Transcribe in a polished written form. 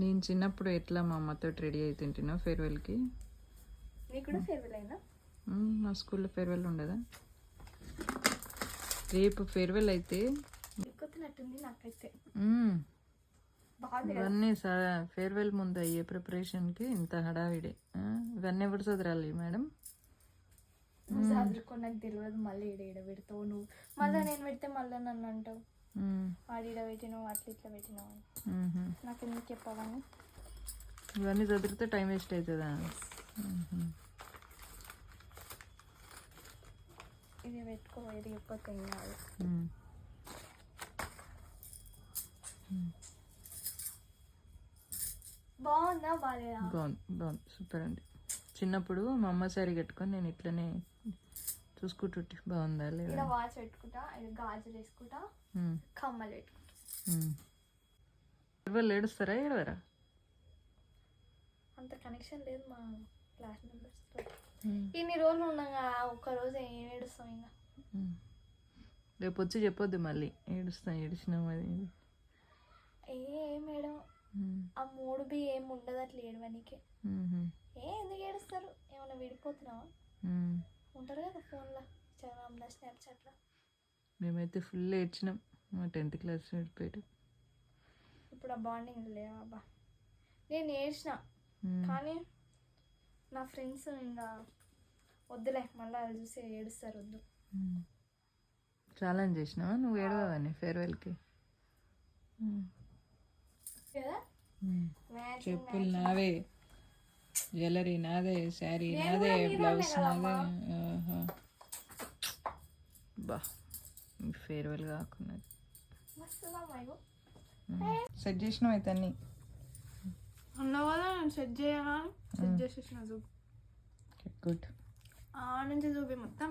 నేను చిన్నప్పుడు ఎట్లా మా అమ్మతో రెడీ అయి తింటున్నా ఫేర్వెల్కి. నీకు కూడా ఫేర్వెల్ అయినా? మా స్కూల్లో ఫేర్వెల్ ఉండదా? రేపు ఫేర్వెల్ అయితే ఎక్కుతున్నట్టుంది నాకైతే. ఇవన్నీ ఫేర్వెల్ ముందు అయ్యే ప్రిపరేషన్కి ఇంత హడావిడే. ఇవన్నీ ఎవరు చదరాలి మేడం? చదువుకో, నాకు తెలియదు. మళ్ళీ ఈడ పెడతావు నువ్వు, మళ్ళీ నేను పెడితే మళ్ళీ నన్ను అంటావు ఆడిడ పెట్టినావు అట్లా ఇట్లా పెట్టినావు అని. నాకు ఎందుకు చెప్పావని? ఇవన్నీ చదివితే టైం వేస్ట్ అవుతుందా? ఇది పెట్టుకో, ఇది ఎక్కువ కాదు. బాగుందా బాగాలేదా? బాగుంది సూపర్ అండి. చిన్నప్పుడు మా అమ్మ సారీ కట్టుకొని నేను ఇట్లనే చూసుకుంటుంటే బాగుందా లేదా. ఇలా వాచ్ పెట్టుకుంటా, ఇలా గాజులు వేసుకుంటా, కమ్మలు పెట్టుకుంటా. ఫేర్వెల్ ఏడుస్తారా ఏడవరా? అంత కనెక్షన్ లేదు మా క్లాస్ మెంబర్స్ తో. ఇన్ని రోజులు ఉండగా ఒక్కరోజు ఏం ఏడుస్తాం ఇంకా. రేపు వచ్చి చెప్పొద్దు మళ్ళీ ఏడిచినాం అది. ఏ మేడం ఆ మూడు బి ఏం ఉండదు అట్లా ఏడవనికి. ఎందుకు ఏడుస్తారు? ఏమన్నా విడిపోతున్నావా? ఉంటారు కదా ఫోన్లో, ఇన్స్టాగ్రామ్లో, స్నాప్చాట్లో. మేమైతే ఫుల్ ఏడ్చినాం మా 10th క్లాస్ విడిపోయాడు. ఇప్పుడు ఆ బాండింగ్ లేవా అబ్బా. నేను ఏడ్చిన, కానీ నా ఫ్రెండ్స్ ఇంకా వద్దులే మళ్ళీ అది చూసి ఏడుస్తారు, వద్దు. ఛాలెంజ్ చేసినావా నువ్వు ఏడవని ఫేర్వెల్కి? చెప్పులు నావే, జ్యువెలరీ నాదే, శారీ నాదే, బ్లౌజ్ నాదే. బా ఫేర్వెల్ కాకుండా సెట్ చేసినావు అయితే అన్నీ అన్నావు కదా. నేను సెట్ చేయాలని సెట్ చేసేసిన. చూపు గుడ్ నుంచి చూపి మొత్తం